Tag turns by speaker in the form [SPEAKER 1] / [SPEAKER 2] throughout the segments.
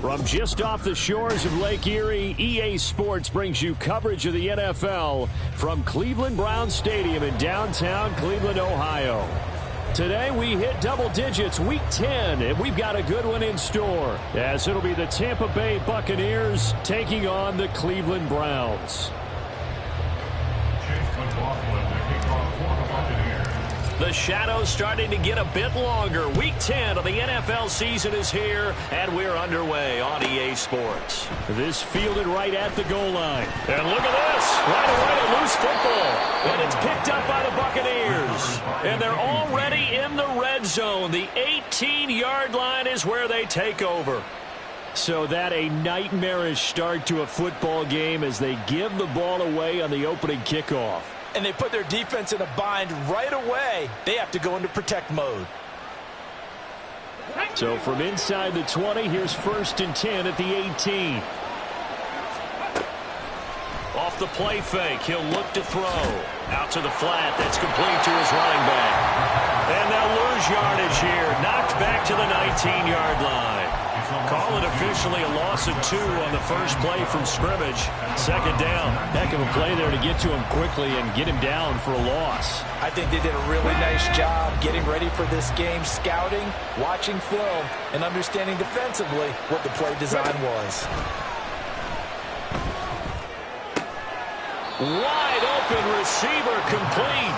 [SPEAKER 1] From just off the shores of Lake Erie, EA Sports brings you coverage of the NFL from Cleveland Browns Stadium in downtown Cleveland, Ohio. Today we hit double digits, Week 10, and we've got a good one in store, as it'll be the Tampa Bay Buccaneers taking on the Cleveland Browns. The shadow's starting to get a bit longer. Week 10 of the NFL season is here, and we're underway on EA Sports. This fielded right at the goal line. And look at this. Right away, a loose football. And it's picked up by the Buccaneers. And they're already in the red zone. The 18-yard line is where they take over. So that a nightmarish start to a football game as they give the ball away on the opening kickoff.
[SPEAKER 2] And they put their defense in a bind right away. They have to go into protect mode.
[SPEAKER 1] So from inside the 20, here's 1st and 10 at the 18. Off the play fake, he'll look to throw. Out to the flat, that's complete to his running back. And they'll lose yardage here. Knocked back to the 19-yard line. Call it officially a loss of 2 on the first play from scrimmage. 2nd down. Heck of a play there to get to him quickly and get him down for a loss.
[SPEAKER 2] I think they did a really nice job getting ready for this game, scouting, watching film, and understanding defensively what the play design was.
[SPEAKER 1] Wide open receiver complete.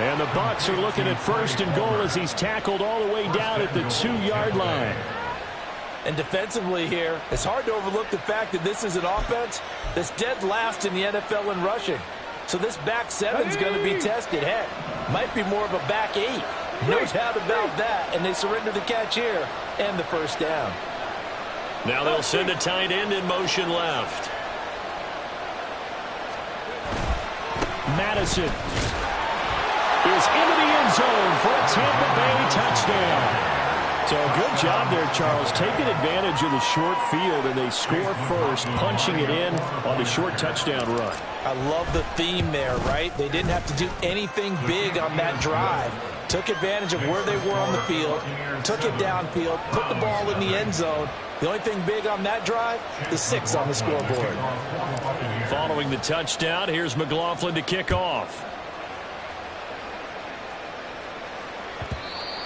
[SPEAKER 1] And the Bucs are looking at 1st and goal as he's tackled all the way down at the 2-yard line.
[SPEAKER 2] And defensively here, it's hard to overlook the fact that this is an offense that's dead last in the NFL in rushing. So this back 7's going to be tested. Heck, might be more of a back 8. No doubt about that. And they surrender the catch here and the 1st down.
[SPEAKER 1] Now they'll send a tight end in motion left. Madison is into the end zone for a Tampa Bay touchdown. So good job there, Charles, taking advantage of the short field, and they score first, punching it in on the short touchdown run.
[SPEAKER 2] I love the theme there, right? They didn't have to do anything big on that drive. Took advantage of where they were on the field, took it downfield, put the ball in the end zone. The only thing big on that drive, the 6 on the scoreboard.
[SPEAKER 1] Following the touchdown, here's McLaughlin to kick off.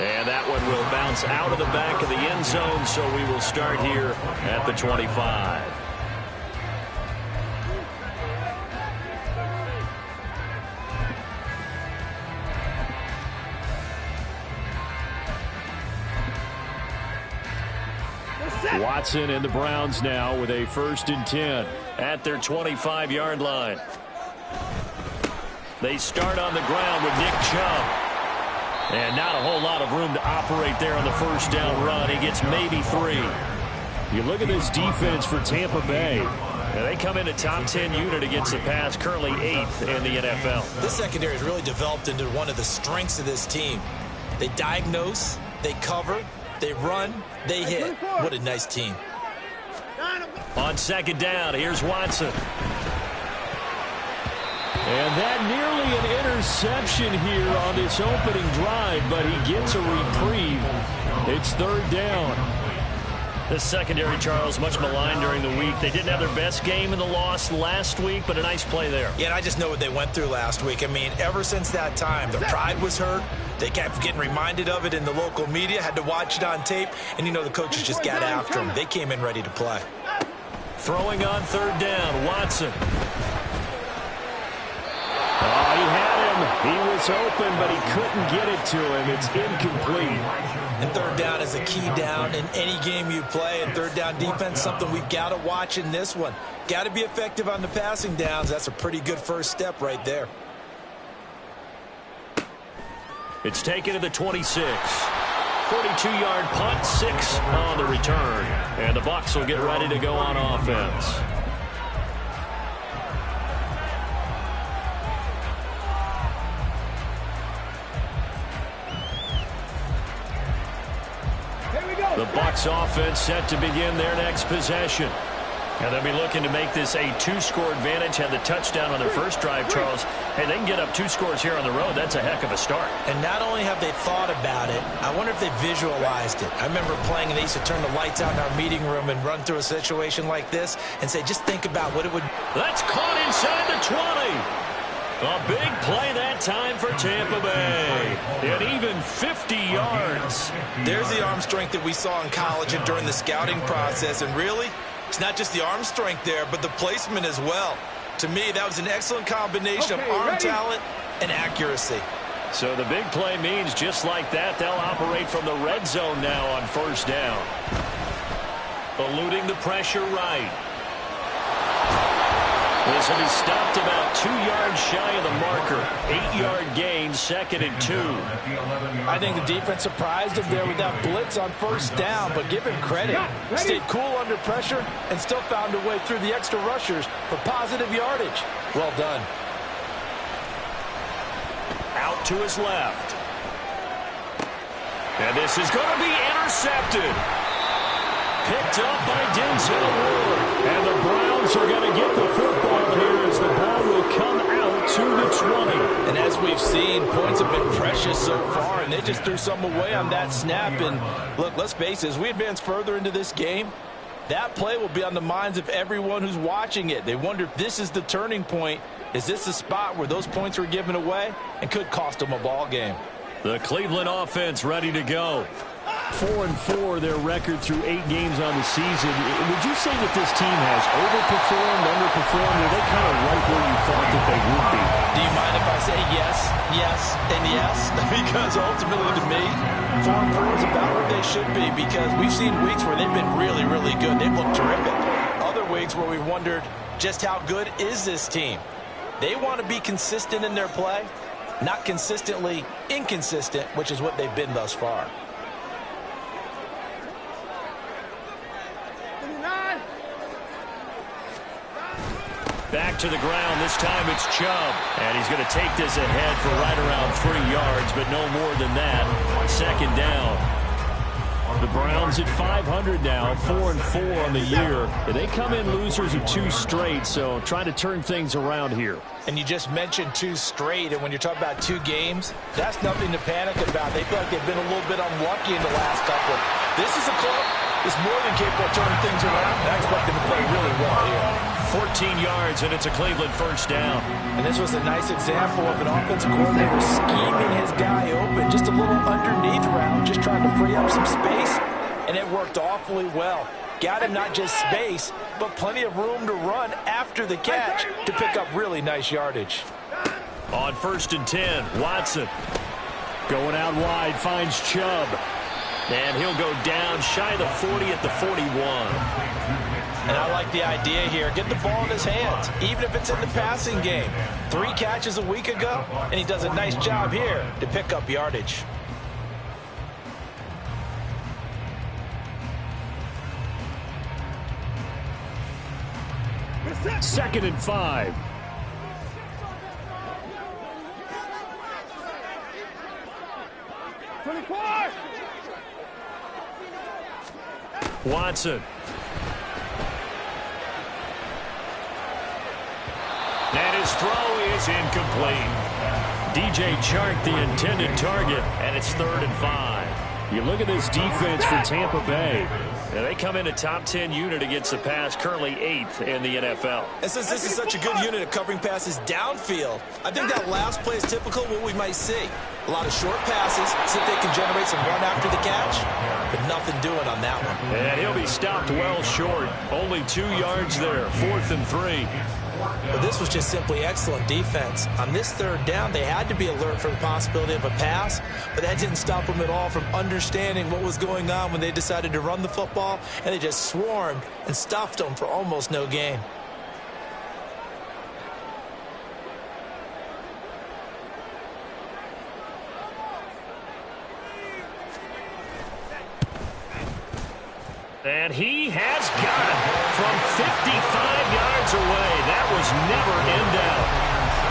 [SPEAKER 1] And that one will bounce out of the back of the end zone, so we will start here at the 25. Watson and the Browns now with a 1st and 10 at their 25-yard line. They start on the ground with Nick Chubb. And not a whole lot of room to operate there on the 1st down run. He gets maybe 3. You look at this defense for Tampa Bay. And they come in a top 10 unit against the pass, currently 8th in the NFL.
[SPEAKER 2] This secondary has really developed into one of the strengths of this team. They diagnose, they cover, they run, they hit. What a nice team.
[SPEAKER 1] On 2nd down, here's Watson. And that nearly an interception here on this opening drive, but he gets a reprieve. It's 3rd down. The secondary, Charles, much maligned during the week. They didn't have their best game in the loss last week, but a nice play there.
[SPEAKER 2] Yeah, and I just know what they went through last week. I mean, ever since that time, their pride was hurt. They kept getting reminded of it in the local media, had to watch it on tape, and, you know, the coaches just got after them. They came in ready to play.
[SPEAKER 1] Throwing on 3rd down, Watson. Oh, he had him. He was open, but he couldn't get it to him. It's incomplete.
[SPEAKER 2] And 3rd down is a key down in any game you play. And 3rd down defense, something we've got to watch in this one. Got to be effective on the passing downs. That's a pretty good first step right there.
[SPEAKER 1] It's taken to the 26. 42-yard punt, 6 on the return. And the Bucs will get ready to go on offense. The Bucs offense set to begin their next possession. And they'll be looking to make this a 2-score advantage. Had the touchdown on their first drive, Charles. Hey, they can get up 2 scores here on the road. That's a heck of a start.
[SPEAKER 2] And not only have they thought about it, I wonder if they visualized it. I remember playing, and they used to turn the lights out in our meeting room and run through a situation like this and say, just think about what it would...
[SPEAKER 1] That's caught inside the 20. A big play that time for Tampa Bay. And even 50 yards.
[SPEAKER 2] There's the arm strength that we saw in college and during the scouting process. And really, it's not just the arm strength there, but the placement as well. To me, that was an excellent combination of arm talent and accuracy.
[SPEAKER 1] So the big play means just like that, they'll operate from the red zone now on first down. Eluding the pressure right. This will be stopped about 2 yards shy of the marker. 8-yard gain, 2nd and 2.
[SPEAKER 2] I think the defense surprised him there with that blitz on first down, but give him credit. Stayed cool under pressure and still found a way through the extra rushers for positive yardage. Well done.
[SPEAKER 1] Out to his left. And this is going to be intercepted. Picked up by Denzel Ward. And the Browns are going to get the football here as the ball will come out to the 20.
[SPEAKER 2] And as we've seen, points have been precious so far, and they just threw some away on that snap. And look, let's face it, as we advance further into this game, that play will be on the minds of everyone who's watching it. They wonder if this is the turning point. Is this the spot where those points were given away and could cost them a ball game?
[SPEAKER 1] The Cleveland offense ready to go. 4-4 their record through 8 games on the season. Would you say that this team has overperformed, underperformed, or are they kind of right where you thought that they would be?
[SPEAKER 2] Do you mind if I say yes, yes, and yes? Because ultimately to me, 4-4 is about where they should be, because we've seen weeks where they've been really, really good. They've looked terrific. Other weeks where we've wondered just how good is this team. They want to be consistent in their play, not consistently inconsistent, which is what they've been thus far.
[SPEAKER 1] Back to the ground. This time it's Chubb. And he's going to take this ahead for right around 3 yards, but no more than that. 2nd down. The Browns at 500 now, 4-4 on the year. They come in losers of 2 straight, so trying to turn things around here.
[SPEAKER 2] And you just mentioned 2 straight, and when you're talking about 2 games, that's nothing to panic about. They feel like they've been a little bit unlucky in the last couple. This is a club that's more than capable of turning things around, and I expect them to play really well here.
[SPEAKER 1] 14 yards, and it's a Cleveland first down.
[SPEAKER 2] And this was a nice example of an offensive coordinator scheming his guy open. Just a little underneath route, just trying to free up some space, and it worked awfully well. Got him not just space, but plenty of room to run after the catch to pick up really nice yardage.
[SPEAKER 1] On 1st and 10, Watson going out wide, finds Chubb. And he'll go down shy of the 40 at the 41.
[SPEAKER 2] And I like the idea here. Get the ball in his hands, even if it's in the passing game. 3 catches a week ago, and he does a nice job here to pick up yardage.
[SPEAKER 1] Second and 5. Watson. And his throw is incomplete. DJ Chark, the intended target, and it's 3rd and 5. You look at this defense for Tampa Bay. And they come in a top 10 unit against the pass, currently 8th in the NFL.
[SPEAKER 2] And since this is such a good unit at covering passes downfield, I think that last play is typical of what we might see. A lot of short passes, see if they can generate some run after the catch, but nothing doing on that one.
[SPEAKER 1] And he'll be stopped well short. Only 2 yards there, 4th and 3.
[SPEAKER 2] But this was just simply excellent defense. On this 3rd down, they had to be alert for the possibility of a pass, but that didn't stop them at all from understanding what was going on when they decided to run the football, and they just swarmed and stuffed them for almost no gain.
[SPEAKER 1] And he has got it from 55 yards away. That was never in doubt.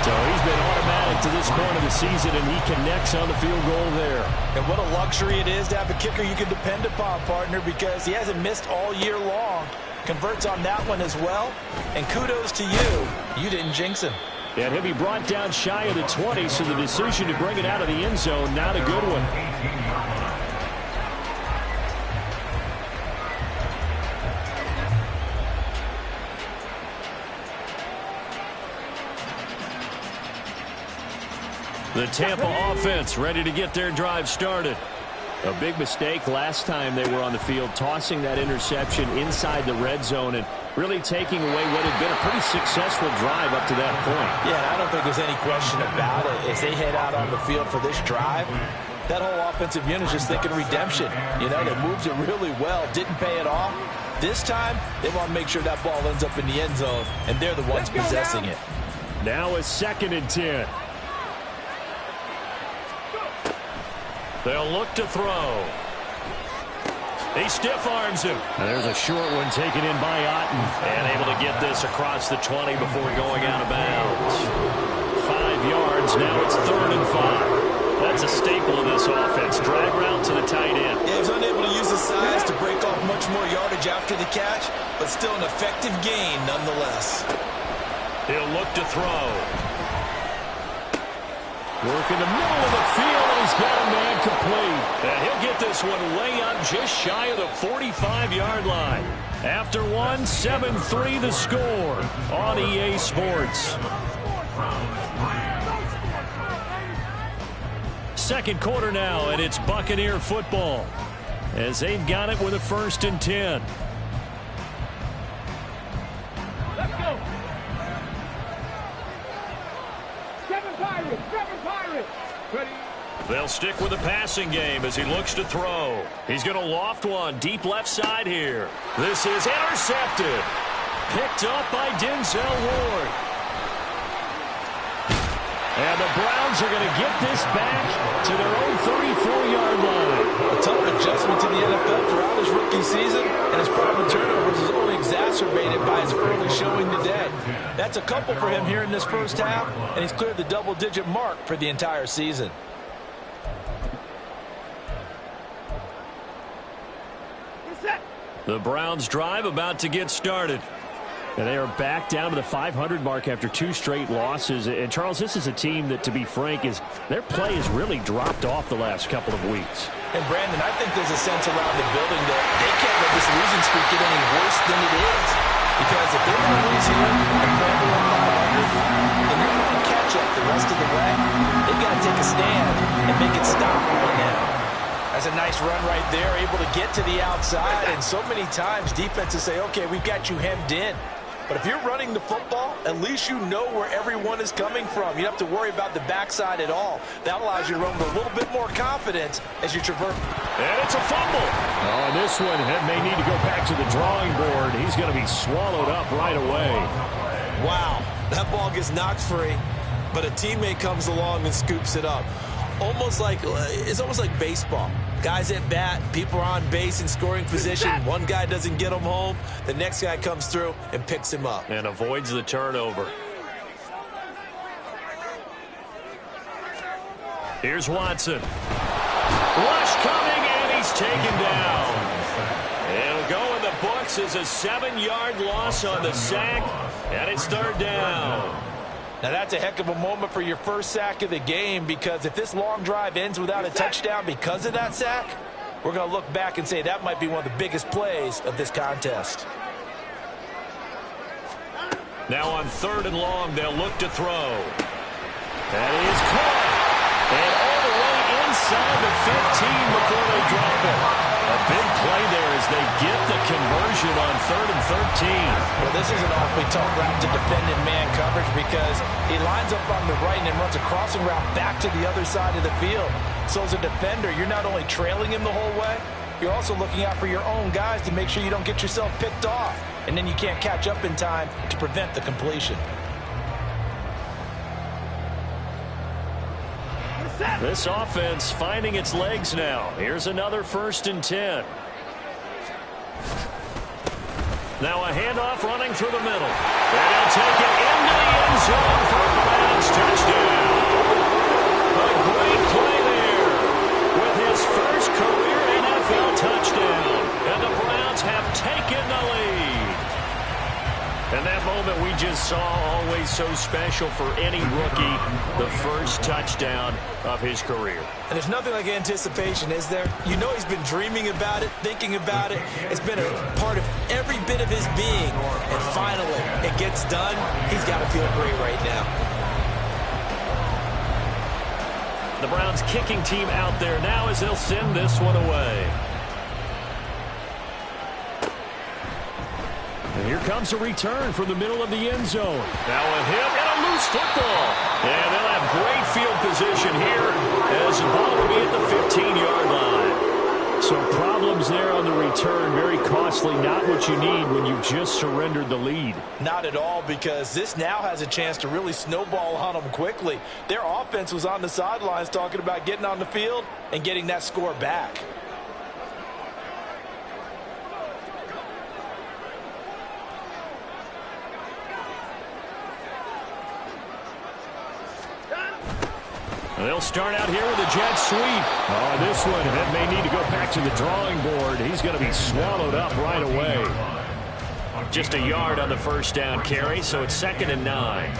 [SPEAKER 1] So he's been automatic to this point of the season, and he connects on the field goal there.
[SPEAKER 2] And what a luxury it is to have a kicker you can depend upon, partner, because he hasn't missed all year long. Converts on that one as well. And kudos to you. You didn't jinx him.
[SPEAKER 1] And he'll be brought down shy of the 20, so the decision to bring it out of the end zone, not a good one. The Tampa offense ready to get their drive started. A big mistake last time they were on the field, tossing that interception inside the red zone and really taking away what had been a pretty successful drive up to that point.
[SPEAKER 2] Yeah, and I don't think there's any question about it. As they head out on the field for this drive, that whole offensive unit is just thinking redemption. You know, they moved it really well, didn't pay it off. This time, they want to make sure that ball ends up in the end zone, and they're the ones possessing it.
[SPEAKER 1] Now a 2nd and 10. They'll look to throw. He stiff arms him. And there's a short one taken in by Otten. And able to get this across the 20 before going out of bounds. 5 yards. Now it's 3rd and 5. That's a staple of this offense. Drag route to the tight end.
[SPEAKER 2] Yeah, he's unable to use his size to break off much more yardage after the catch, but still an effective gain nonetheless.
[SPEAKER 1] He'll look to throw. Work in the middle of the field, and he's got a man complete. And he'll get this one way up just shy of the 45-yard line. After one, 7-3 the score on EA Sports. Second quarter now, and it's Buccaneer football as they've got it with a 1st and 10.
[SPEAKER 3] Let's go. Seven Pirates. Ready.
[SPEAKER 1] They'll stick with the passing game as he looks to throw. He's going to loft one deep left side here. This is intercepted. Picked up by Denzel Ward. And the Browns are going to get this back to their own 34-yard line.
[SPEAKER 2] A tough adjustment to the NFL throughout his rookie season, and his problem with turnovers is only exacerbated by his early showing today. That's a couple for him here in this first half, and he's cleared the double-digit mark for the entire season.
[SPEAKER 1] The Browns drive about to get started. And they are back down to the 500 mark after 2 straight losses. And, Charles, this is a team that, to be frank, their play has really dropped off the last couple of weeks.
[SPEAKER 2] And, Brandon, I think there's a sense around the building that they can't let this losing streak get any worse than it is. Because if they want to lose here and play below 500, and they're going to catch up the rest of the way, they've got to take a stand and make it stop right now. That's a nice run right there, able to get to the outside. And so many times defenses say, okay, we've got you hemmed in. But if you're running the football, at least you know where everyone is coming from. You don't have to worry about the backside at all. That allows you to run with a little bit more confidence as you traverse.
[SPEAKER 1] And it's a fumble. Oh, this one may need to go back to the drawing board. He's going to be swallowed up right away.
[SPEAKER 2] Wow, that ball gets knocked free, but a teammate comes along and scoops it up. It's almost like baseball. Guys at bat, people are on base in scoring position. One guy doesn't get him home. The next guy comes through and picks him up.
[SPEAKER 1] And avoids the turnover. Here's Watson. Rush coming, and he's taken down. It'll go in the books as a 7-yard loss on the sack, and it's 3rd down.
[SPEAKER 2] Now, that's a heck of a moment for your first sack of the game, because if this long drive ends without a touchdown because of that sack, we're going to look back and say that might be one of the biggest plays of this contest.
[SPEAKER 1] Now on 3rd and long, they'll look to throw. That is caught. And all the way inside the 15 before they drop it. A big play there as they get the conversion on 3rd and 13.
[SPEAKER 2] Well, this is an awfully tough route to defend in man coverage, because he lines up on the right and then runs a crossing route back to the other side of the field. So as a defender, you're not only trailing him the whole way, you're also looking out for your own guys to make sure you don't get yourself picked off. And then you can't catch up in time to prevent the completion.
[SPEAKER 1] This offense finding its legs now. Here's another 1st and 10. Now a handoff running through the middle. And he'll take it into the end zone for Browns moment we just saw, always so special for any rookie, the first touchdown of his career.
[SPEAKER 2] And there's nothing like anticipation, is there? You know he's been dreaming about it, thinking about it. It's been a part of every bit of his being. And finally, it gets done. He's got to feel great right now.
[SPEAKER 1] The Browns kicking team out there now as they'll send this one away. And here comes a return from the middle of the end zone. Now a hit and a loose football. And they'll have great field position here as the ball will be at the 15-yard line. So problems there on the return, very costly, not what you need when you've just surrendered the lead.
[SPEAKER 2] Not at all, because this now has a chance to really snowball on them quickly. Their offense was on the sidelines talking about getting on the field and getting that score back.
[SPEAKER 1] They'll start out here with a jet sweep. Oh, this one, that may need to go back to the drawing board. He's going to be swallowed up right away. Just a yard on the first down carry, so it's 2nd and 9.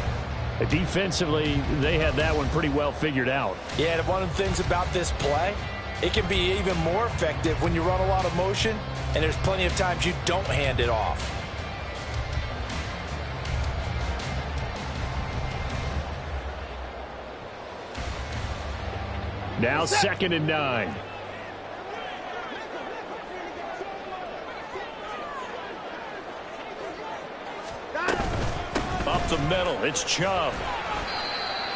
[SPEAKER 1] Defensively, they had that one pretty well figured out.
[SPEAKER 2] Yeah, and one of the things about this play, it can be even more effective when you run a lot of motion, and there's plenty of times you don't hand it off.
[SPEAKER 1] Now 2nd and 9. Up the middle, it's Chubb.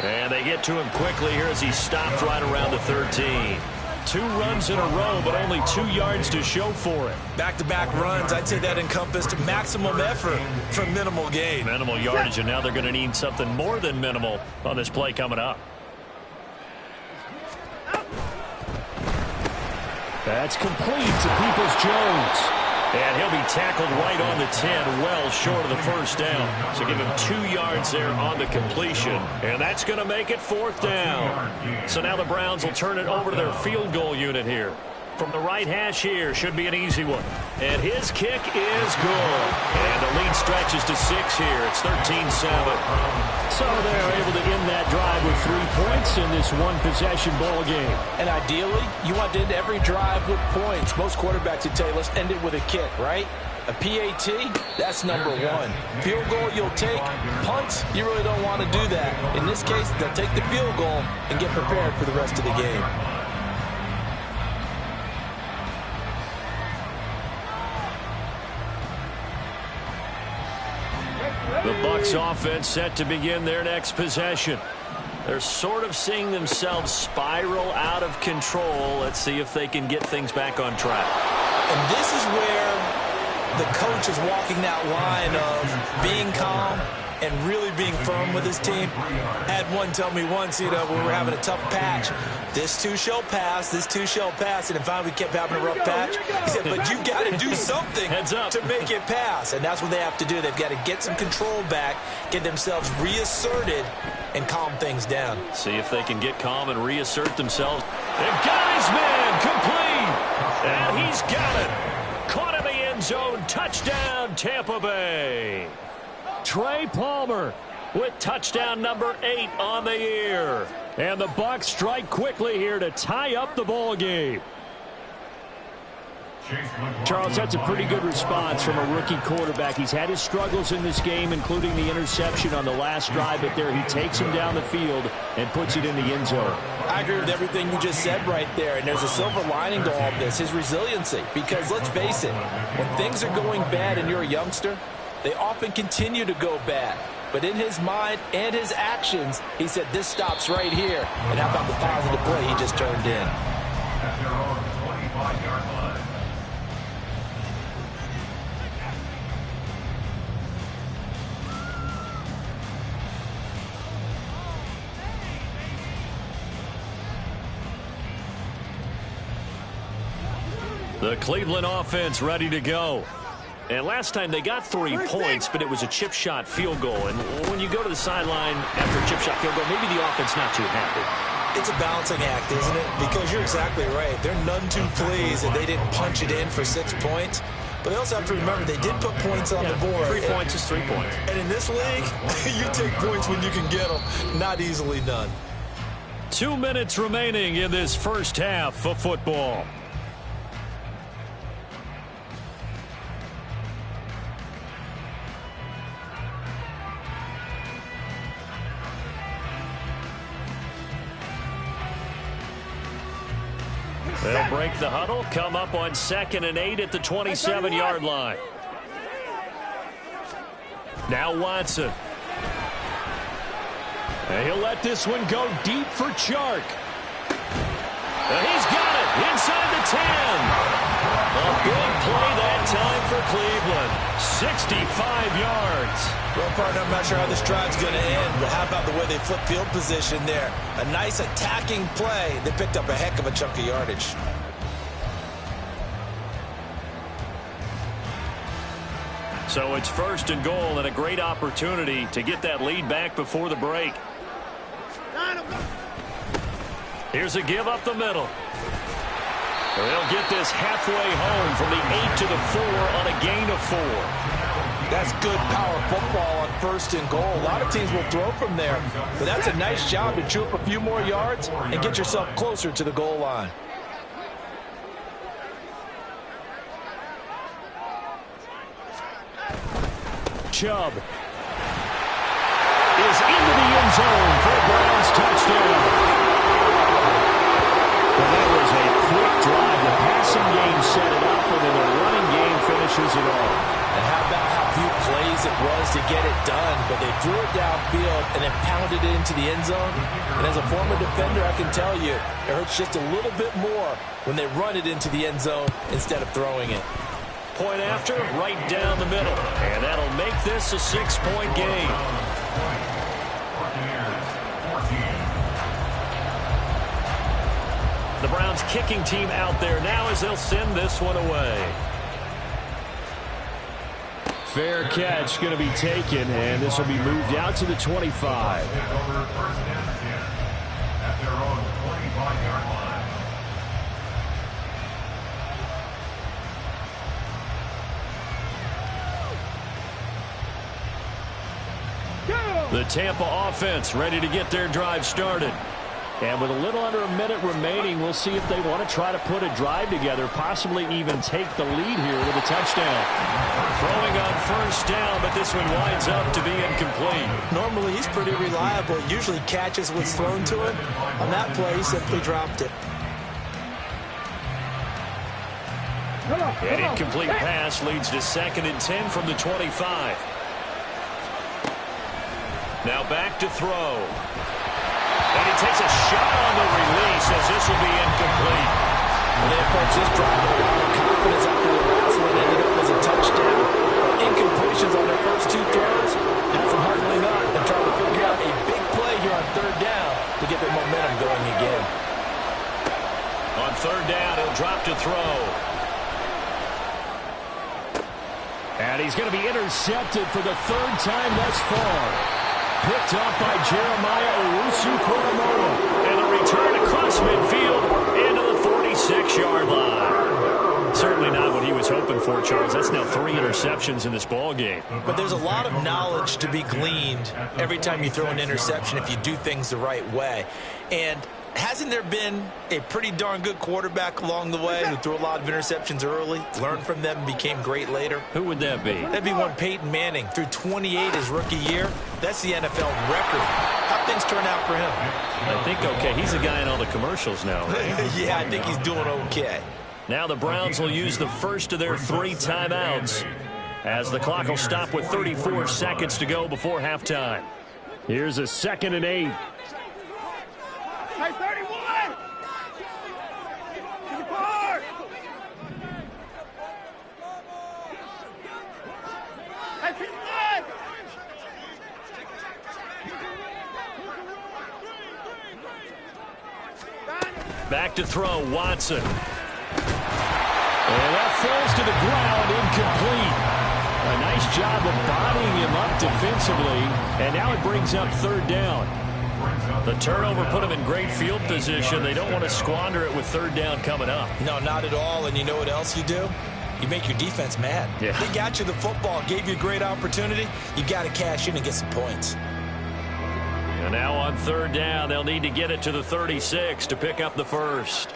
[SPEAKER 1] And they get to him quickly here as he stopped right around the 13. 2 runs in a row, but only 2 yards to show for it.
[SPEAKER 2] Back-to-back runs, I'd say that encompassed maximum effort for minimal gain.
[SPEAKER 1] Minimal yardage, and now they're going to need something more than minimal on this play coming up. That's complete to Peoples-Jones. And he'll be tackled right on the 10, well short of the first down. So give him 2 yards there on the completion. And that's going to make it 4th down. So now the Browns will turn it over to their field goal unit here. From the right hash here, should be an easy one. And his kick is good. And the lead stretches to 6 here. It's 13-7. So they're able to end that drive with 3 points in this one-possession ball game.
[SPEAKER 2] And ideally, you want to end every drive with points. Most quarterbacks would tell you, let's end it with a kick, right? A PAT, that's number 1. Field goal you'll take. Punts, you really don't want to do that. In this case, they'll take the field goal and get prepared for the rest of the game.
[SPEAKER 1] The Bucs offense set to begin their next possession. They're sort of seeing themselves spiral out of control. Let's see if they can get things back on track.
[SPEAKER 2] And this is where the coach is walking that line of being calm and really being firm with his team. I had one tell me once, when we were having a tough patch, this too shall pass, this too shall pass, and then finally we kept having a rough patch. He said, but you got to do something to make it pass, and that's what they have to do. They've got to get some control back, get themselves reasserted, and calm things down.
[SPEAKER 1] See if they can get calm and reassert themselves. They've got his man complete, and he's got it. Caught in the end zone, touchdown, Tampa Bay. Trey Palmer with touchdown number 8 on the year. And the Bucs strike quickly here to tie up the ball game. Charles, that's a pretty good response from a rookie quarterback. He's had his struggles in this game, including the interception on the last drive, but there he takes him down the field and puts it in the end zone.
[SPEAKER 2] I agree with everything you just said right there, and there's a silver lining to all of this, his resiliency. Because let's face it, when things are going bad and you're a youngster, they often continue to go bad. But in his mind and his actions, he said, this stops right here. And how about the positive play he just turned in?
[SPEAKER 1] The Cleveland offense ready to go. And last time they got 3 points, but it was a chip shot field goal. And when you go to the sideline after a chip shot field goal, maybe the offense not too happy.
[SPEAKER 2] It's a balancing act, isn't it? Because you're exactly right. They're none too pleased that they didn't punch it in for 6 points. But they also have to remember they did put points on the board.
[SPEAKER 1] 3 points is 3 points.
[SPEAKER 2] And in this league, you take points when you can get them. Not easily done.
[SPEAKER 1] 2 minutes remaining in this first half of football. They'll break the huddle, come up on 2nd and 8 at the 27-yard line. Now Watson. And he'll let this one go deep for Chark. And he's got it inside the 10. A big play that time for Cleveland. 65 yards.
[SPEAKER 2] Well, partner, I'm not sure how this drive's going to end, but how about the way they flip field position there? A nice attacking play. They picked up a heck of a chunk of yardage.
[SPEAKER 1] So it's 1st and goal and a great opportunity to get that lead back before the break. Here's a give up the middle. They'll get this halfway home from the 8 to the 4 on a gain of 4.
[SPEAKER 2] That's good power football on 1st and goal. A lot of teams will throw from there, but that's a nice job to chew up a few more yards and get yourself closer to the goal line.
[SPEAKER 1] Chubb is into the end zone for a Browns touchdown. Well, that was a quick drive. The passing game set it up, and then the running game finishes it off.
[SPEAKER 2] And how about how few plays it was to get it done, but they threw it downfield and then pounded it into the end zone. And as a former defender, I can tell you, it hurts just a little bit more when they run it into the end zone instead of throwing it.
[SPEAKER 1] Point after, right down the middle. And that'll make this a 6-point game. The Browns kicking team out there now as they'll send this one away. Fair catch going to be taken, and this will be moved out to the 25. The Tampa offense ready to get their drive started. And with a little under a minute remaining, we'll see if they want to try to put a drive together, possibly even take the lead here with a touchdown. Throwing on 1st down, but this one winds up to be incomplete.
[SPEAKER 2] Normally, he's pretty reliable. Usually catches what's thrown to him. On that play, he simply dropped it.
[SPEAKER 1] An incomplete pass leads to 2nd and 10 from the 25. Now back to throw. And he takes a shot on the release as this will be incomplete.
[SPEAKER 2] And they approach this drive with a lot of confidence after the last one ended up as a touchdown. Incompletions on their first 2 throws have them hardening up and trying to figure out a big play here on 3rd down to get their momentum going again.
[SPEAKER 1] On 3rd down, he'll drop to throw. And he's going to be intercepted for the 3rd time thus far. Picked up by Jeremiah Owusu-Koramoah. And the return across midfield into the 46-yard line. Certainly not what he was hoping for, Charles. That's now 3 interceptions in this ball game.
[SPEAKER 2] But there's a lot of knowledge to be gleaned every time you throw an interception if you do things the right way. And hasn't there been a pretty darn good quarterback along the way who threw a lot of interceptions early, learned from them, and became great later?
[SPEAKER 1] Who would that be?
[SPEAKER 2] That'd be one Peyton Manning. Threw 28 his rookie year. That's the NFL record. How'd things turn out for him?
[SPEAKER 1] I think okay. He's a guy in all the commercials now, right?
[SPEAKER 2] Yeah, I think he's doing okay.
[SPEAKER 1] Now the Browns will use the first of their 3 timeouts as the clock will stop with 34 seconds to go before halftime. Here's a 2nd and 8.
[SPEAKER 3] Hey, 31! 54! Hey, 55!
[SPEAKER 1] Back to throw, Watson. And that falls to the ground, incomplete. A nice job of bodying him up defensively, and now it brings up 3rd down. The turnover put them in great field position. They don't want to squander it with 3rd down coming up.
[SPEAKER 2] No, not at all. And you know what else you do? you make your defense mad.
[SPEAKER 1] Yeah.
[SPEAKER 2] They got you the football, gave you a great opportunity. You got to cash in and get some points.
[SPEAKER 1] And now on third down, they'll need to get it to the 36 to pick up the first.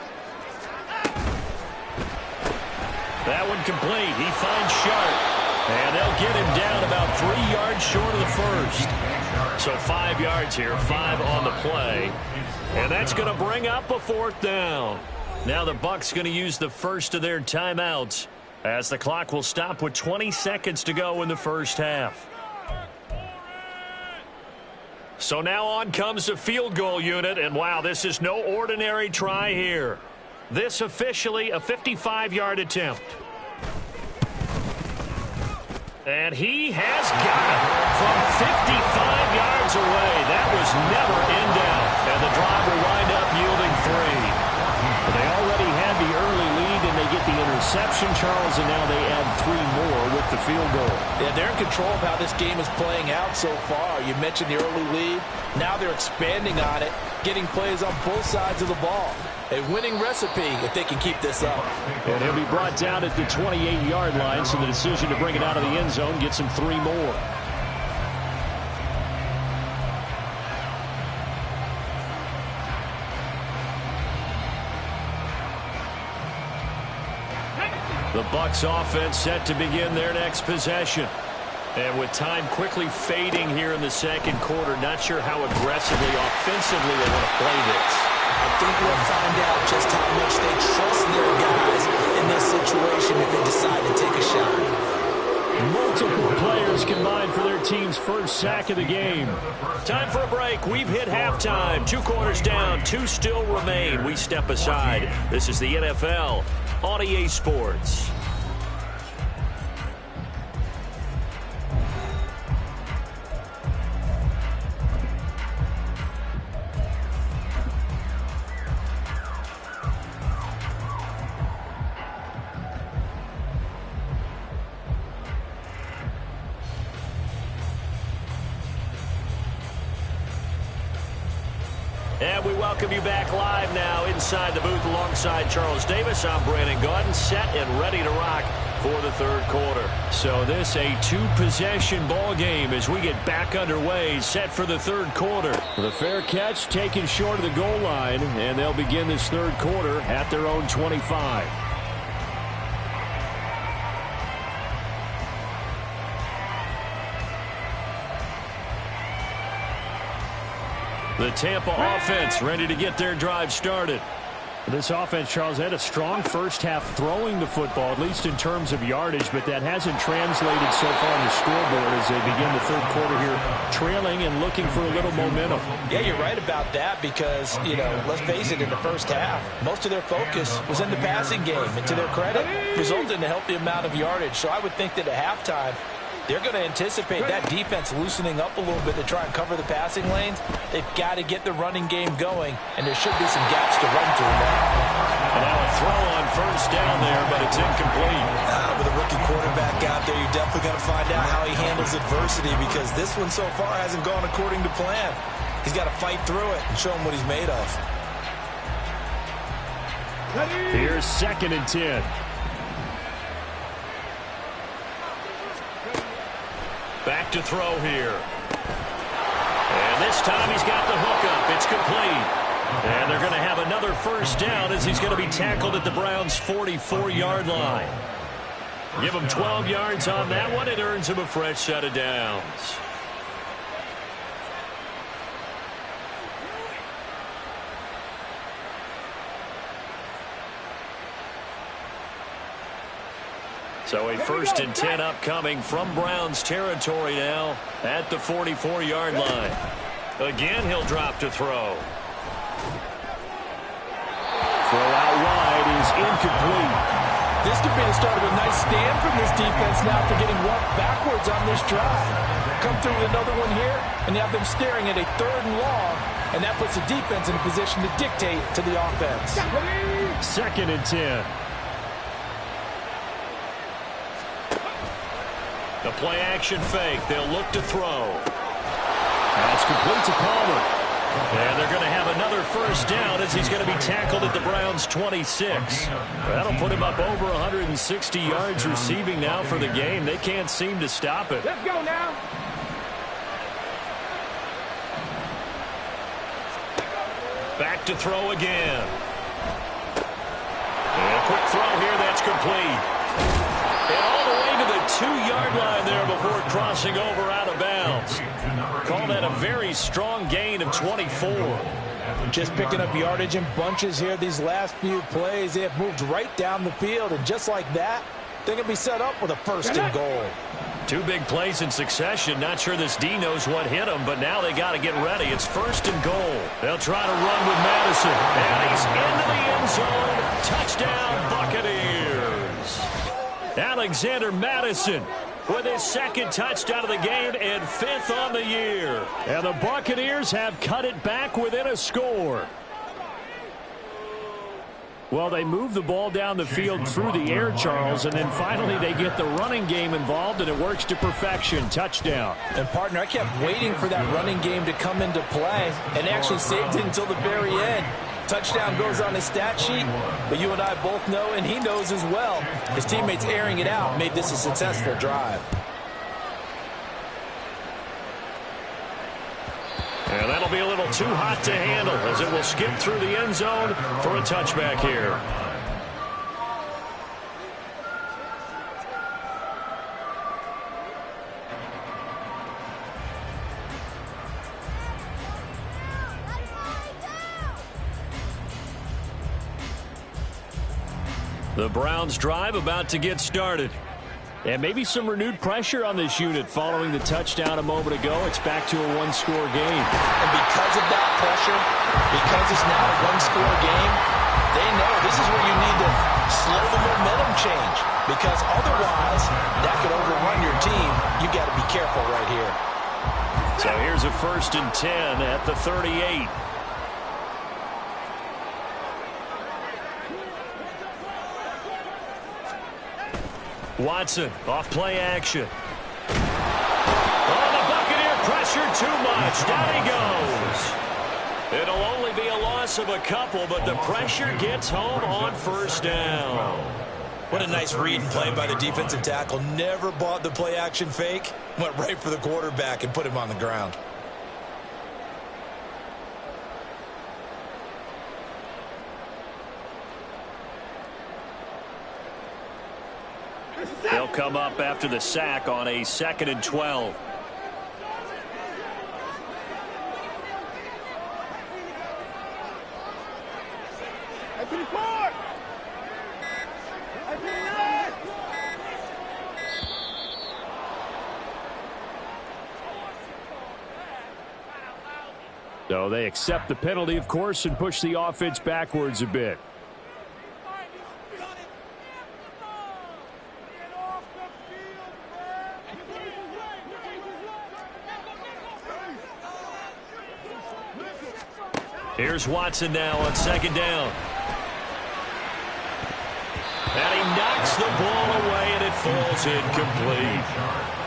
[SPEAKER 1] That one complete. He finds Sharp. And they'll get him down about 3 yards short of the first. So 5 yards here, 5 on the play. And that's going to bring up a fourth down. Now the Bucs going to use the first of their timeouts as the clock will stop with 20 seconds to go in the first half. So now on comes the field goal unit, and wow, this is no ordinary try here. This officially a 55-yard attempt. And he has got it from 55 yards away. That was never in doubt. And the drive will wind up yielding 3. They already had the early lead, and they get the interception, Charles, and now they add 3 more with the field goal.
[SPEAKER 2] Yeah, they're in control of how this game is playing out so far. You mentioned the early lead. Now they're expanding on it, getting plays on both sides of the ball. A winning recipe if they can keep this up.
[SPEAKER 1] And he'll be brought down at the 28-yard line, so the decision to bring it out of the end zone gets him 3 more. The Bucs offense set to begin their next possession. And with time quickly fading here in the second quarter, not sure how aggressively, offensively they want to play this.
[SPEAKER 2] I think we'll find out just how much they trust their guys in this situation if they decide to take a shot.
[SPEAKER 1] Multiple players combined for their team's first sack of the game. Time for a break. We've hit halftime. 2 quarters down, 2 still remain. We step aside. This is the NFL on EA Sports. And we welcome you back live now inside the booth alongside Charles Davis. I'm Brandon Gaudin, set and ready to rock for the third quarter. So this a 2-possession ball game as we get back underway, set for the third quarter. The fair catch taken short of the goal line, and they'll begin this third quarter at their own 25. The Tampa offense ready to get their drive started. This offense, Charles, had a strong first half throwing the football, at least in terms of yardage, but that hasn't translated so far on the scoreboard as they begin the third quarter here, trailing and looking for a little momentum.
[SPEAKER 2] Yeah, you're right about that because, let's face it, in the first half, most of their focus was in the passing game, and to their credit, resulted in a healthy amount of yardage. So I would think that at halftime, they're going to anticipate that defense loosening up a little bit to try and cover the passing lanes. They've got to get the running game going, and there should be some gaps to run through now.
[SPEAKER 1] And now a throw on first down there, but it's incomplete.
[SPEAKER 2] With a rookie quarterback out there, you're definitely going to find out how he handles adversity because this one so far hasn't gone according to plan. He's got to fight through it and show him what he's made of.
[SPEAKER 1] Here's 2nd and 10. Back to throw here. And this time he's got the hook up. It's complete. And they're going to have another first down as he's going to be tackled at the Browns' 44-yard line. Give him 12 yards on that one. It earns him a fresh set of downs. So a 1st and 10 upcoming from Browns territory now at the 44-yard line. Again, he'll drop to throw. Throw out wide is incomplete.
[SPEAKER 2] This could be the start of a nice stand from this defense now for getting walked backwards on this drive. Come through with another one here, and you have them staring at a 3rd and long, and that puts the defense in a position to dictate to the offense.
[SPEAKER 1] 2nd and 10. The play-action fake. They'll look to throw. That's complete to Palmer. And they're going to have another first down as he's going to be tackled at the Browns' 26. That'll put him up over 160 yards receiving now for the game. They can't seem to stop it.
[SPEAKER 3] Let's go now.
[SPEAKER 1] Back to throw again. And a quick throw here, that's complete. And all the way to the 2-yard line there before crossing over out of bounds. Call that a very strong gain of 24.
[SPEAKER 2] Just picking up yardage in bunches here these last few plays. They have moved right down the field, and just like that, they can be set up with a first and goal.
[SPEAKER 1] 2 big plays in succession. Not sure this D knows what hit him, but now they got to get ready. It's first and goal. They'll try to run with Madison. And he's into the end zone. Touchdown, Buccaneers. Alexander Madison with his 2nd touchdown of the game and 5th on the year. And the Buccaneers have cut it back within a score. Well, they move the ball down the field through the air, Charles, and then finally they get the running game involved, and it works to perfection. Touchdown.
[SPEAKER 2] And, partner, I kept waiting for that running game to come into play and actually saved it until the very end. Touchdown goes on his stat sheet, but you and I both know, and he knows as well, his teammates airing it out made this a successful drive.
[SPEAKER 1] And that'll be a little too hot to handle as it will skip through the end zone for a touchback here. The Browns drive about to get started. And maybe some renewed pressure on this unit following the touchdown a moment ago. It's back to a 1-score game.
[SPEAKER 2] And because of that pressure, because it's now a 1-score game, they know this is where you need to slow the momentum change. Because otherwise, that could overrun your team. You got to be careful right here.
[SPEAKER 1] So here's a 1st and 10 at the 38. Watson off play action. Oh, the Buccaneer pressure too much. Down he goes. It'll only be a loss of a couple, but the pressure gets home on 1st down.
[SPEAKER 2] What a nice read and play by the defensive tackle. Never bought the play action fake. Went right for the quarterback and put him on the ground.
[SPEAKER 1] They'll come up after the sack on a 2nd and 12. So they accept the penalty, of course, and push the offense backwards a bit. Here's Watson now on 2nd down. And he knocks the ball away, and it falls incomplete.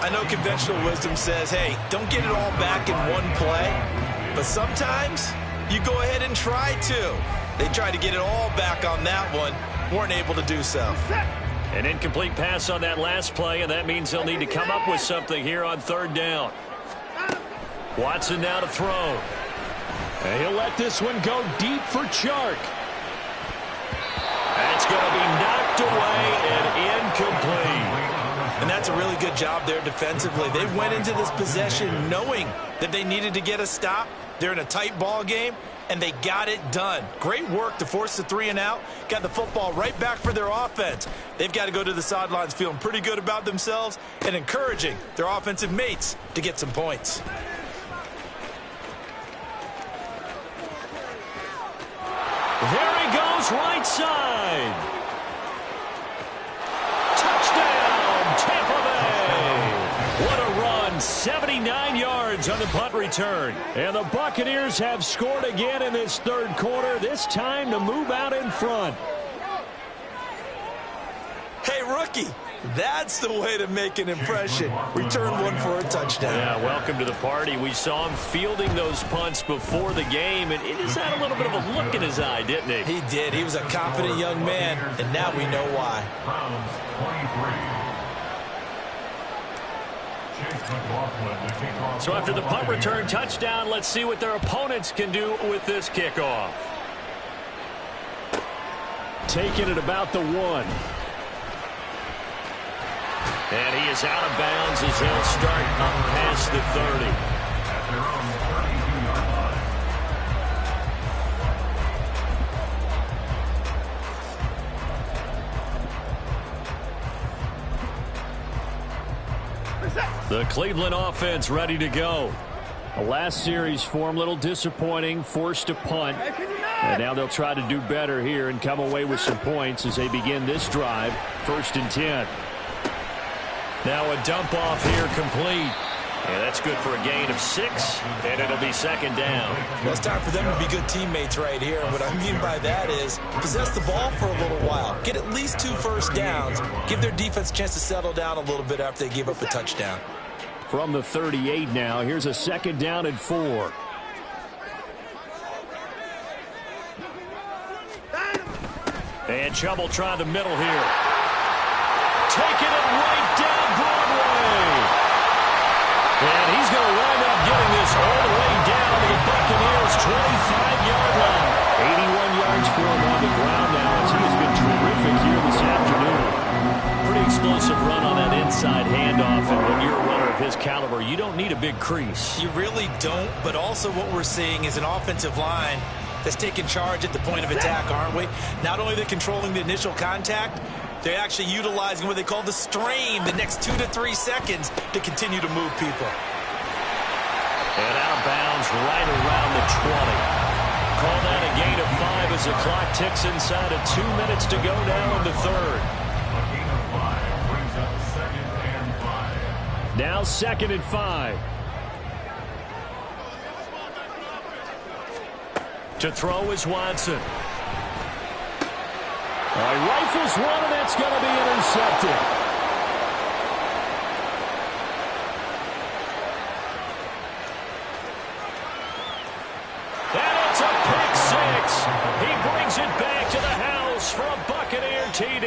[SPEAKER 2] I know conventional wisdom says, hey, don't get it all back in one play. But sometimes you go ahead and try to. They tried to get it all back on that one. Weren't able to do so.
[SPEAKER 1] An incomplete pass on that last play, and that means they'll need to come up with something here on 3rd down. Watson now to throw. And he'll let this one go deep for Chark. That's going to be knocked away and incomplete.
[SPEAKER 2] And that's a really good job there defensively. They went into this possession knowing that they needed to get a stop. They're in a tight ball game, and they got it done. Great work to force the 3 and out. Got the football right back for their offense. They've got to go to the sidelines feeling pretty good about themselves and encouraging their offensive mates to get some points.
[SPEAKER 1] There he goes, right side. Touchdown, Tampa Bay. What a run, 79 yards on the punt return. And the Buccaneers have scored again in this 3rd quarter, this time to move out in front.
[SPEAKER 2] Hey, rookie, That's the way to make an impression. Return one for a touchdown.
[SPEAKER 1] Yeah, welcome to the party. We saw him fielding those punts before the game, and it just had a little bit of a look in his eye, didn't he?
[SPEAKER 2] He did. He was a confident young man, and now we know why.
[SPEAKER 1] So after the punt return touchdown, let's see what their opponents can do with this kickoff. Taking it about the 1. And he is out of bounds as they'll start up past the 30. The Cleveland offense ready to go. The last series for him, a little disappointing, forced a punt. And now they'll try to do better here and come away with some points as they begin this drive. 1st and 10. Now a dump off here complete. And that's good for a gain of 6, and it'll be 2nd down.
[SPEAKER 2] Well, it's time for them to be good teammates right here. And what I mean by that is possess the ball for a little while. Get at least 2 first downs. Give their defense a chance to settle down a little bit after they give up a touchdown.
[SPEAKER 1] From the 38 now, here's a 2nd down and 4. And trouble trying the middle here. Taking it right down Broadway. And he's going to wind up getting this all the way down to the Buccaneers' 25-yard line. 81 yards for him on the ground now as he has been terrific here this afternoon. Pretty explosive run on that inside handoff, and when you're a runner of his caliber, you don't need a big crease.
[SPEAKER 2] You really don't, but also what we're seeing is an offensive line that's taking charge at the point of attack, aren't we? Not only are they controlling the initial contact, they're actually utilizing what they call the strain the next 2 to 3 seconds to continue to move people.
[SPEAKER 1] And out of bounds right around the 20. Call that a gain of 5 as the clock ticks inside of 2 minutes to go now in the 3rd. Now 2nd and 5. To throw is Watson. All right, rifles one, and that's going to be intercepted. And it's a pick 6. He brings it back to the house for a Buccaneer TD.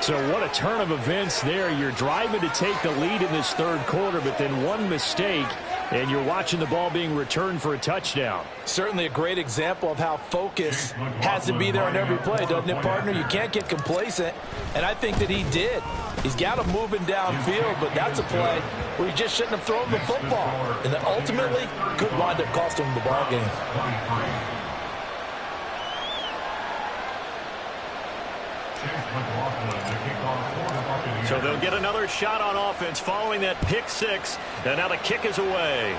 [SPEAKER 1] So what a turn of events there. You're driving to take the lead in this 3rd quarter, but then one mistake, and you're watching the ball being returned for a touchdown.
[SPEAKER 2] Certainly a great example of how focus has to be there on every play, doesn't it, partner? You can't get complacent, and I think that he did. He's got him moving downfield, but that's a play where he just shouldn't have thrown the football. And that ultimately could wind up costing him the ball game.
[SPEAKER 1] So they'll get another shot on offense following that pick 6. And now the kick is away.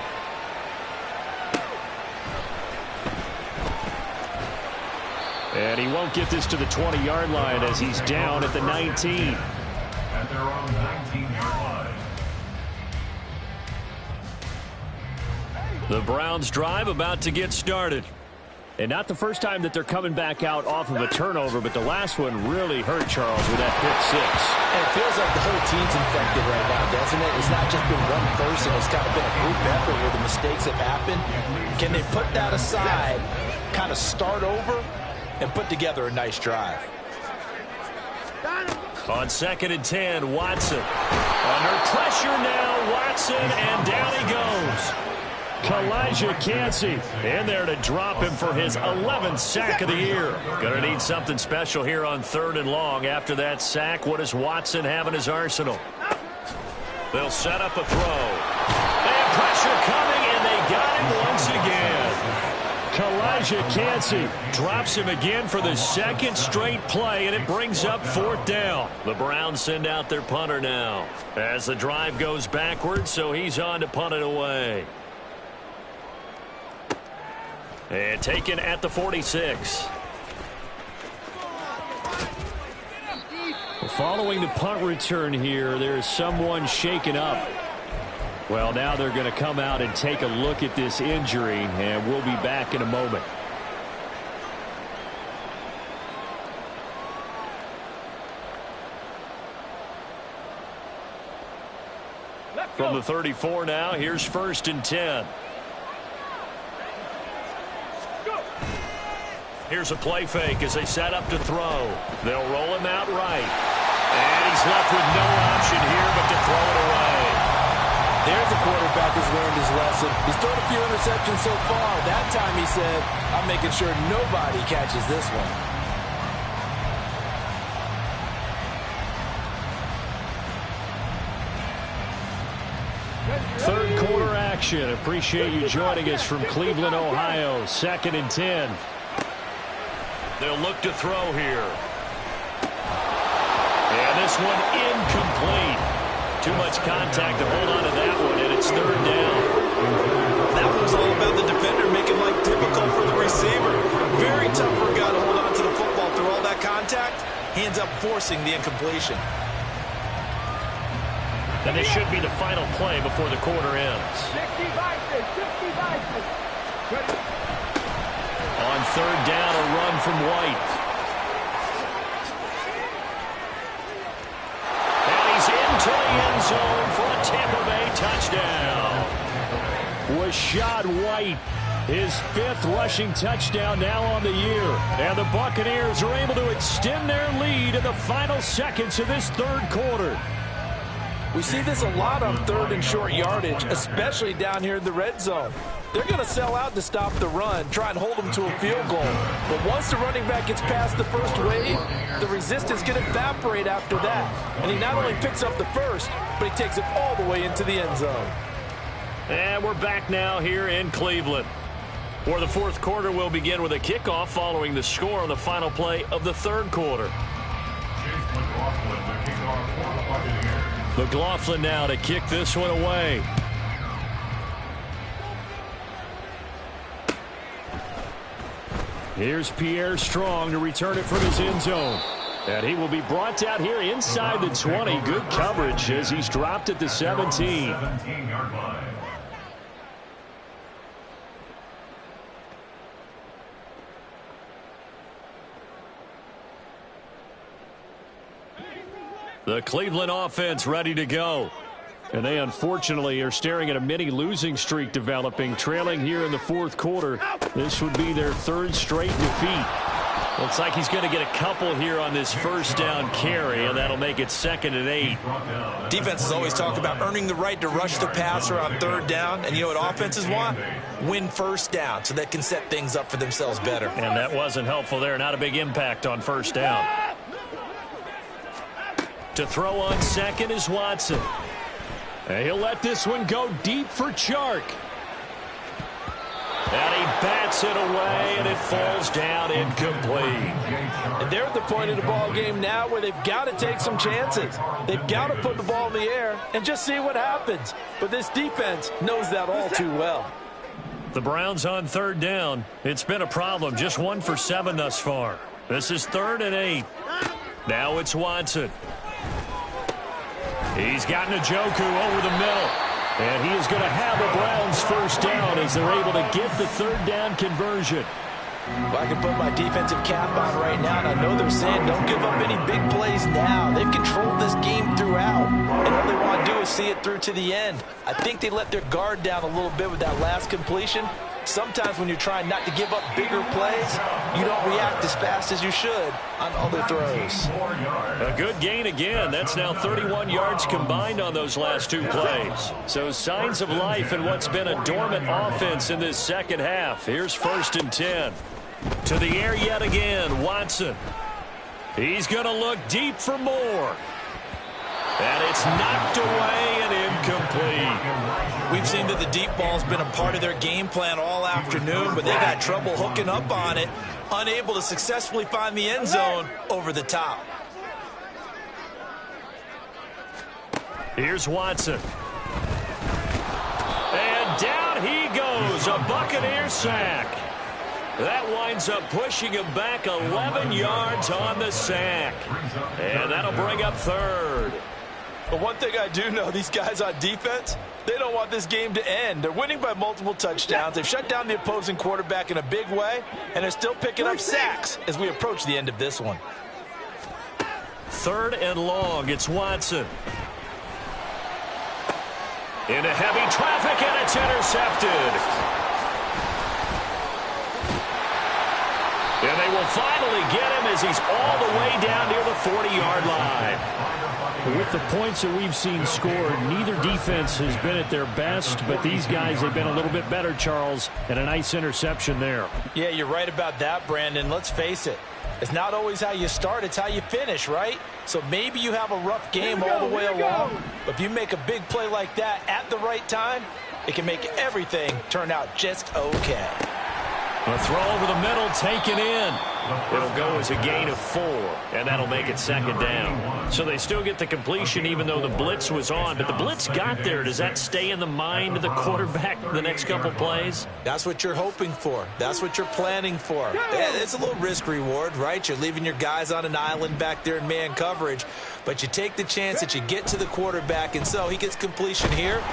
[SPEAKER 1] And he won't get this to the 20-yard line as he's down at the 19.
[SPEAKER 4] At their own 19-yard line.
[SPEAKER 1] The Browns drive about to get started. And not the first time that they're coming back out off of a turnover, but the last one really hurt Charles with that pick 6.
[SPEAKER 2] And it feels like the whole team's infected right now, doesn't it? It's not just been one person. It's kind of been a group effort where the mistakes have happened. Can they put that aside, kind of start over, and put together a nice drive?
[SPEAKER 1] On 2nd and 10, Watson. Under pressure now, Watson, and down he goes. Elijah Cansey in there to drop him for his 11th sack of the year. Going to need something special here on 3rd and long. After that sack, what does Watson have in his arsenal? They'll set up a throw. And pressure coming, and they got him once again. Elijah Cansey drops him again for the 2nd straight play, and it brings up 4th down. The Browns send out their punter now as the drive goes backwards, so he's on to punt it away. And taken at the 46. Following the punt return here, there's someone shaken up. Well, now they're going to come out and take a look at this injury, and we'll be back in a moment. From the 34 now, here's 1st and 10. Here's a play fake as they set up to throw. They'll roll him out right. And he's left with no option here but to throw it away.
[SPEAKER 2] There's a quarterback who's learned his lesson. He's thrown a few interceptions so far. That time he said, I'm making sure nobody catches this one.
[SPEAKER 1] Third quarter action. Appreciate you joining us from Cleveland, Ohio. 2nd and 10. They'll look to throw here. And this one incomplete. Too much contact to hold on to that one, and it's 3rd down.
[SPEAKER 5] That one was all about the defender making life difficult for the receiver. Very tough for a guy to hold on to the football through all that contact. He ends up forcing the incompletion.
[SPEAKER 1] And this should be the final play before the quarter ends.
[SPEAKER 3] 60 Vikings, 60 Vikings.
[SPEAKER 1] On 3rd down, a run from White. And he's into the end zone for a Tampa Bay touchdown. Rashad White, his 5th rushing touchdown now on the year. And the Buccaneers are able to extend their lead in the final seconds of this 3rd quarter.
[SPEAKER 2] We see this a lot on 3rd and short yardage, especially down here in the red zone. They're going to sell out to stop the run, try and hold them to a field goal. But once the running back gets past the first wave, the resistance can evaporate after that. And he not only picks up the first, but he takes it all the way into the end zone.
[SPEAKER 1] And we're back now here in Cleveland, where the 4th quarter will begin with a kickoff following the score on the final play of the 3rd quarter. McLaughlin now to kick this one away. Here's Pierre Strong to return it from his end zone. And he will be brought out here inside the 20. Good coverage as he's dropped at the 17.
[SPEAKER 4] 17-yard line.
[SPEAKER 1] The Cleveland offense ready to go. And they unfortunately are staring at a mini losing streak developing, trailing here in the 4th quarter. This would be their 3rd straight defeat. Looks like he's going to get a couple here on this 1st down carry, and that'll make it 2nd and 8.
[SPEAKER 5] Defenses always talk about earning the right to rush the passer on 3rd down. And you know what offenses want? Win 1st down so they can set things up for themselves better.
[SPEAKER 1] And that wasn't helpful there. Not a big impact on 1st down. To throw on 2nd is Watson. And he'll let this one go deep for Chark. And he bats it away, and it falls down incomplete.
[SPEAKER 2] And they're at the point of the ball game now where they've got to take some chances. They've got to put the ball in the air and just see what happens. But this defense knows that all too well.
[SPEAKER 1] The Browns on 3rd down. It's been a problem. Just 1 for 7 thus far. This is 3rd and 8. Now it's Watson. He's got Njoku over the middle. And he is going to have the Browns 1st down as they're able to get the 3rd down conversion.
[SPEAKER 2] Well, I can put my defensive cap on right now, and I know they're saying don't give up any big plays now. They've controlled this game throughout, and all they want to do is see it through to the end. I think they let their guard down a little bit with that last completion. Sometimes when you're trying not to give up bigger plays, you don't react as fast as you should on other throws.
[SPEAKER 1] A good gain again. That's now 31 yards combined on those last 2 plays. So signs of life in what's been a dormant offense in this 2nd half. Here's 1st and 10. To the air yet again, Watson. He's going to look deep for more. And it's knocked away and incomplete.
[SPEAKER 5] We've seen that the deep ball's been a part of their game plan all afternoon, but they've had trouble hooking up on it, unable to successfully find the end zone over the top.
[SPEAKER 1] Here's Watson. And down he goes, a Buccaneer sack. That winds up pushing him back 11 yards on the sack. And that'll bring up 3rd.
[SPEAKER 2] But one thing I do know, these guys on defense, they don't want this game to end. They're winning by multiple touchdowns. They've shut down the opposing quarterback in a big way, and they're still picking up sacks as we approach the end of this one.
[SPEAKER 1] 3rd and long, it's Watson. Into heavy traffic, and it's intercepted. And they will finally get him as he's all the way down near the 40-yard line.
[SPEAKER 6] With the points that we've seen scored, neither defense has been at their best, but these guys have been a little bit better, Charles, and a nice interception there. Yeah, you're right about that, Brandon. Let's face it. It's not always how you start, it's how you finish, right? So maybe you have a rough game all the way along, but if you make a big play like that at the right time, it can make everything turn out just okay.
[SPEAKER 1] A throw over the middle, taken in. It'll go as a gain of 4, and that'll make it second down. So they still get the completion even though the blitz was on, but the blitz got there. Does that stay in the mind of the quarterback the next couple plays?
[SPEAKER 2] That's what you're hoping for. That's what you're planning for. It's a little risk reward, right? You're leaving your guys on an island back there in man coverage, but you take the chance that you get to the quarterback, and so he gets completion here.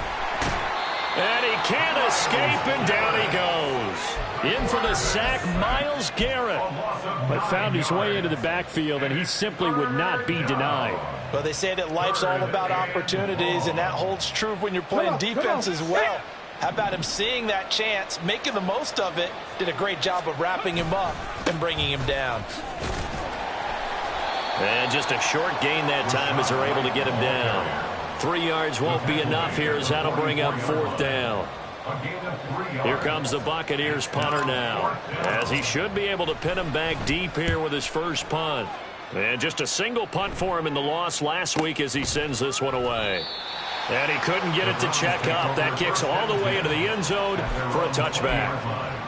[SPEAKER 1] And he can't escape, and down he goes. In for the sack, Myles Garrett. But found his way into the backfield, and he simply would not be denied.
[SPEAKER 2] Well, they say that life's all about opportunities, and that holds true when you're playing defense as well. How about him seeing that chance, making the most of it, did a great job of wrapping him up and bringing him down.
[SPEAKER 1] And just a short gain that time as they're able to get him down. 3 yards won't be enough here as that'll bring up 4th down. Here comes the Buccaneers punter now, as he should be able to pin him back deep here with his first punt. And just a single punt for him in the loss last week as he sends this one away. And he couldn't get it to check up. That kicks all the way into the end zone for a touchback.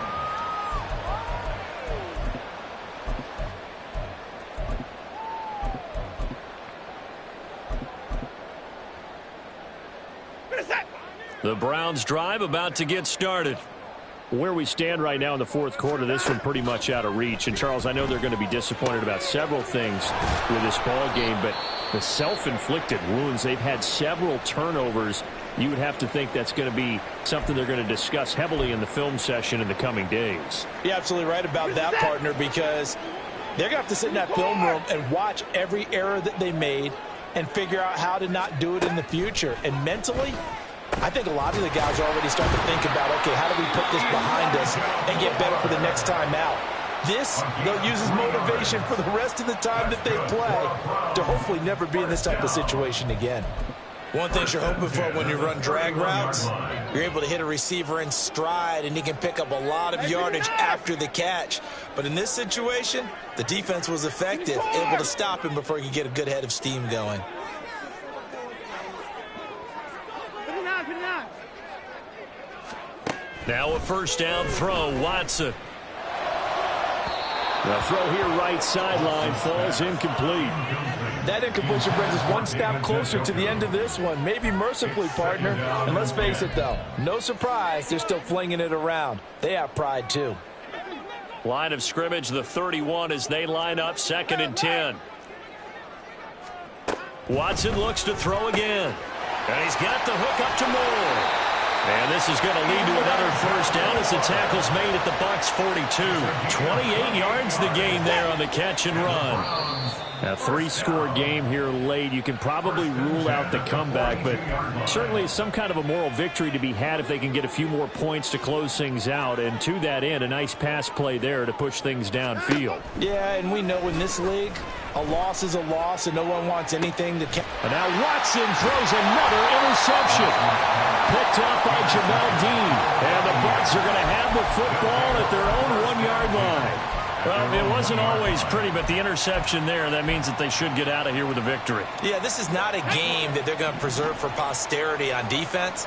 [SPEAKER 1] The Browns drive about to get started. Where we stand right now in the 4th quarter, this one pretty much out of reach. And, Charles, I know they're going to be disappointed about several things with this ball game, but the self-inflicted wounds, they've had several turnovers. You would have to think that's going to be something they're going to discuss heavily in the film session in the coming days.
[SPEAKER 2] You're absolutely right about that, partner, because they're going to have to sit in that film room and watch every error that they made and figure out how to not do it in the future. And mentally, I think a lot of the guys are already starting to think about, okay, how do we put this behind us and get better for the next time out? This, they'll use as motivation for the rest of the time that they play to hopefully never be in this type of situation again. One thing you're hoping for when you run drag routes, you're able to hit a receiver in stride and he can pick up a lot of yardage after the catch. But in this situation, the defense was effective, able to stop him before he could get a good head of steam going.
[SPEAKER 1] Now a first down throw, Watson. The throw here right sideline falls incomplete.
[SPEAKER 2] That incompletion brings us one step closer to the end of this one. Maybe mercifully, partner. And let's face it, though, no surprise, they're still flinging it around. They have pride, too.
[SPEAKER 1] Line of scrimmage, the 31 as they line up 2nd and 10. Watson looks to throw again. And he's got the hook up to Moore. And this is going to lead to another first down as the tackle's made at the Bucs 42. 28 yards the gain there on the catch and run. A 3-score game here late. You can probably rule out the comeback, but certainly some kind of a moral victory to be had if they can get a few more points to close things out. And to that end, a nice pass play there to push things downfield.
[SPEAKER 2] Yeah, and we know in this league, a loss is a loss, and no one wants anything to count.
[SPEAKER 1] And now Watson throws another interception. Picked up by Jamel Dean. And the Bucs are going to have the football at their own 1-yard line. Well, it wasn't always pretty, but the interception there, that means that they should get out of here with a victory.
[SPEAKER 2] Yeah, this is not a game that they're going to preserve for posterity on defense,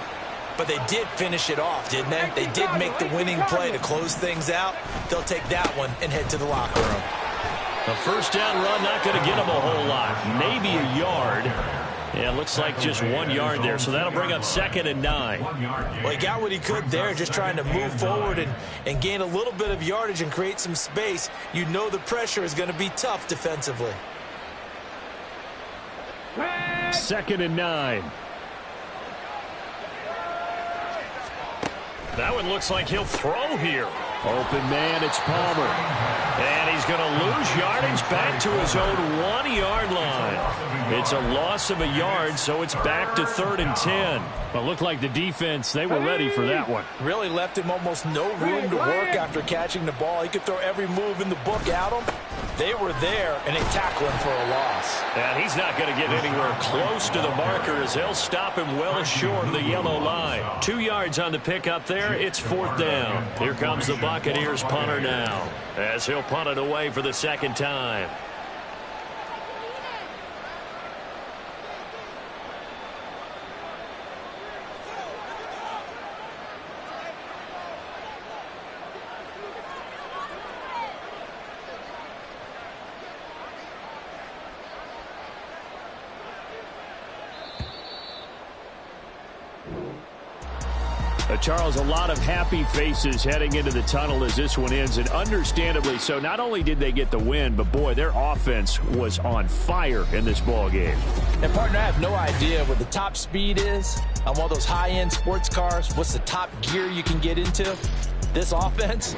[SPEAKER 2] but they did finish it off, didn't they? They did make the winning play to close things out. They'll take that one and head to the locker room.
[SPEAKER 1] A first down run, not going to get them a whole lot. Maybe a yard. Yeah, it looks like just 1 yard there, so that'll bring up 2nd and 9.
[SPEAKER 2] Well, he got what he could there, just trying to move forward and gain a little bit of yardage and create some space. You know the pressure is going to be tough defensively.
[SPEAKER 1] 2nd and 9. That one looks like he'll throw here. Open man, it's Palmer. And he's going to lose yardage back to his own 1-yard line. It's a loss of a yard, so it's back to 3rd and 10. Well, looked like the defense, they were ready for that one.
[SPEAKER 2] Really left him almost no room to work after catching the ball. He could throw every move in the book at him. They were there, and they tackle him for a loss.
[SPEAKER 1] And he's not going to get anywhere close to the marker as they'll stop him well short of the yellow line. 2 yards on the pickup there. It's 4th down. Here comes the Buccaneers punter now as he'll punt it away for the second time. Charles, a lot of happy faces heading into the tunnel as this one ends, and understandably so. Not only did they get the win, but, boy, their offense was on fire in this ball game.
[SPEAKER 2] And, partner, I have no idea what the top speed is on one of those high-end sports cars. What's the top gear you can get into? This offense,